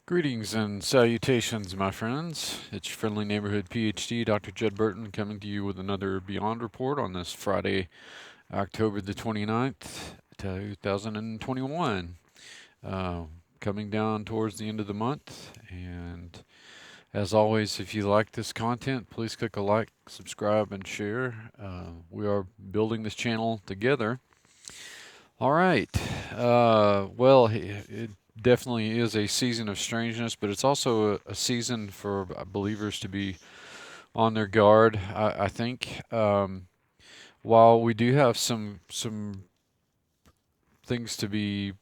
Greetings and salutations, my friends. It's your friendly neighborhood PhD, Dr. Judd Burton, coming to you with another Beyond Report on this Friday, October the 29th, 2021. Uh, Coming down towards the end of the month. And as always, if you like this content, please click a like, subscribe, and share. We are building this channel together. All right. It definitely is a season of strangeness, but it's also a season for believers to be on their guard. I think while we do have some things to be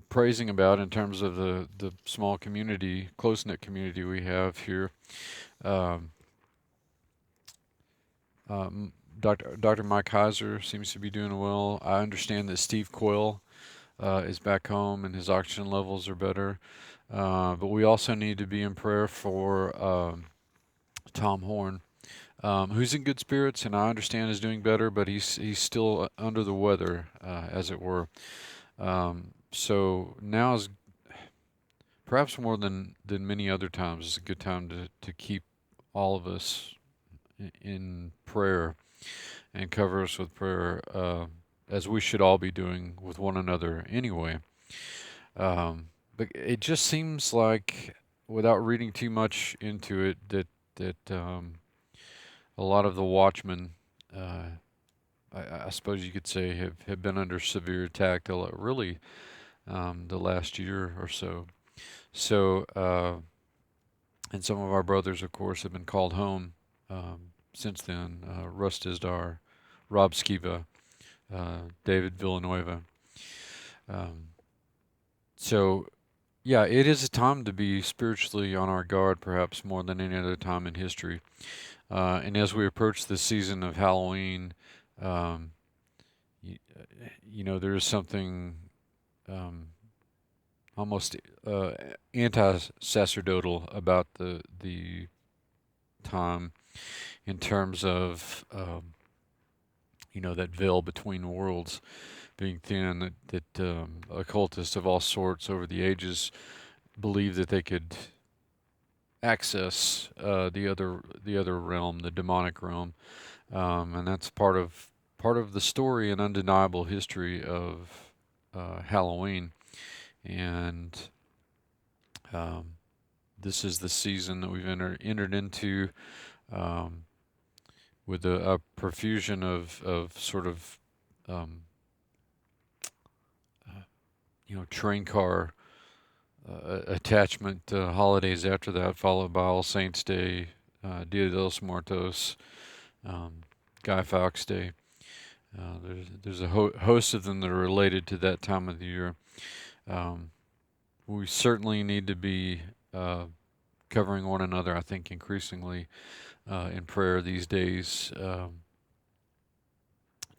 praising about in terms of the small community, close knit community we have here, um, Dr. Mike Heiser seems to be doing well. I understand that Steve Quayle is back home and his oxygen levels are better. But we also need to be in prayer for Tom Horn, who's in good spirits and I understand is doing better, but he's still under the weather, as it were. So now is perhaps more than many other times is a good time to keep all of us in prayer and cover us with prayer, as we should all be doing with one another anyway. But it just seems like, without reading too much into it, that a lot of the watchmen, I suppose you could say, have been under severe attack really the last year or so. So, and some of our brothers, of course, have been called home since then. Russ Isdar, Rob Skiba, David Villanueva. Um, so yeah, it is a time to be spiritually on our guard, perhaps more than any other time in history. And as we approach the season of Halloween, um, you, you know, there is something um, almost anti-sacerdotal about the time in terms of you know, that veil between worlds being thin. That occultists of all sorts over the ages believed that they could access the other realm, the demonic realm, and that's part of the story and undeniable history of Halloween. And um, this is the season that we've entered into, um, with a profusion of sort of um, uh, train car attachment holidays after that, followed by All Saints Day, Dia de los Muertos, um, Guy Fawkes Day. There's a host of them that are related to that time of the year. Um, we certainly need to be covering one another, I think, increasingly in prayer these days,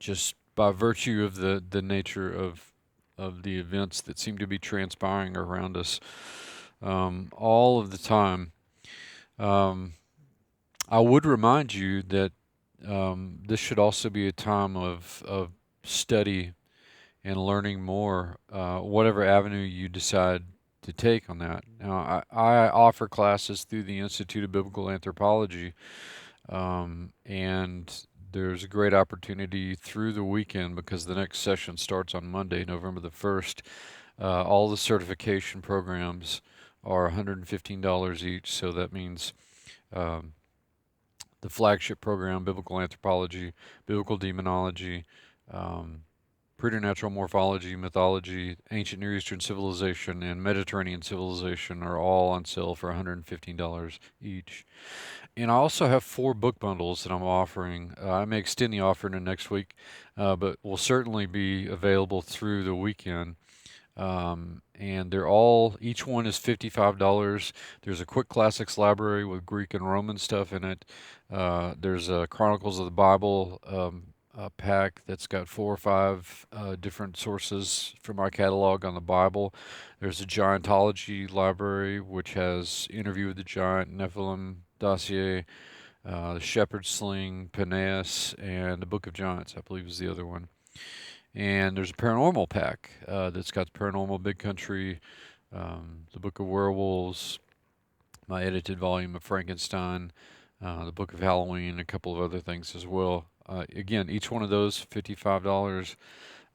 just by virtue of the nature of the events that seem to be transpiring around us all of the time. Um, I would remind you that this should also be a time of study and learning more, whatever avenue you decide to take on that. Now, I offer classes through the Institute of Biblical Anthropology, and there's a great opportunity through the weekend because the next session starts on Monday, November the 1st. All the certification programs are $115 each, so that means um, the flagship program, Biblical Anthropology, Biblical Demonology, um, Preternatural Morphology, Mythology, Ancient Near Eastern Civilization, and Mediterranean Civilization are all on sale for $115 each. And I also have 4 book bundles that I'm offering. I may extend the offer into next week, but will certainly be available through the weekend. And each one is $55. There's a Quick Classics library with Greek and Roman stuff in it. There's a Chronicles of the Bible pack that's got 4 or 5 different sources from my catalog on the Bible. There's a Giantology library, which has Interview with the Giant, Nephilim, Dossier, the Shepherd's Sling, Paneas, and the Book of Giants, I believe is the other one. And there's a paranormal pack that's got the Paranormal Big Country, the book of Werewolves, my edited volume of Frankenstein, the book of Halloween, a couple of other things as well. Again, each one of those, $55,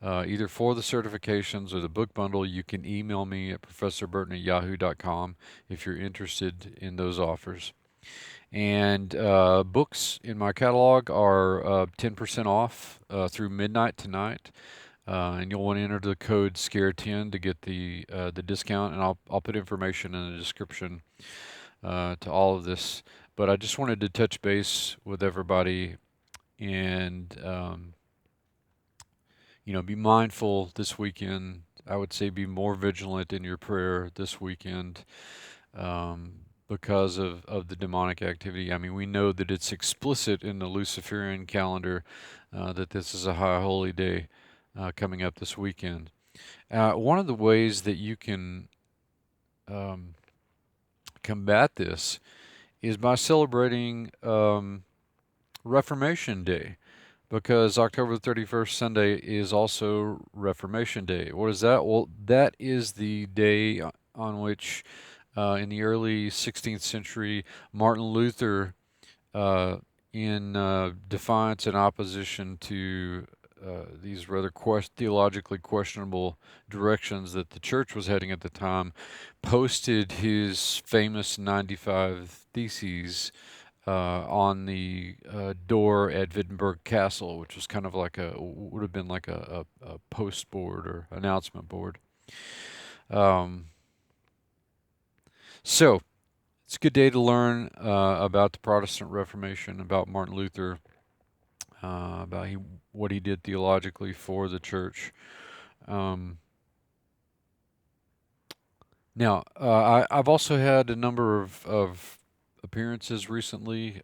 either for the certifications or the book bundle. You can email me at professorburton@yahoo.com if you're interested in those offers. And books in my catalog are 10% off through midnight tonight. And you'll want to enter the code SCARE10 to get the discount, and I'll put information in the description to all of this. But I just wanted to touch base with everybody and be mindful this weekend. I would say be more vigilant in your prayer this weekend because of the demonic activity. I mean, we know that it's explicit in the Luciferian calendar that this is a high holy day coming up this weekend. One of the ways that you can combat this is by celebrating Reformation Day, because October 31st, Sunday, is also Reformation Day. What is that? Well, that is the day on which, in the early 16th century, Martin Luther, in defiance and opposition to these rather theologically questionable directions that the church was heading at the time, posted his famous 95 Theses on the door at Wittenberg Castle, which was kind of like would have been like a post board or announcement board. So it's a good day to learn about the Protestant Reformation, about Martin Luther, about what he did theologically for the church. Now, I've also had a number of appearances recently,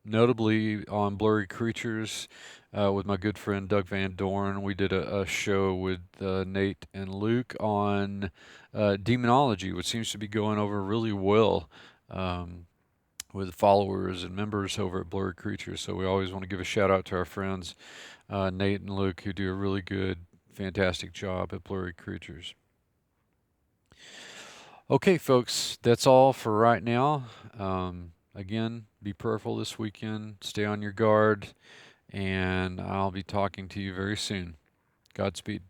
notably on Blurry Creatures with my good friend Doug Van Dorn. We did a show with Nate and Luke on Demonology, which seems to be going over really well with followers and members over at Blurry Creatures. So we always want to give a shout out to our friends Nate and Luke, who do a really good, fantastic job at Blurry Creatures. Okay, folks, that's all for right now. Again, be prayerful this weekend, stay on your guard, and I'll be talking to you very soon. Godspeed.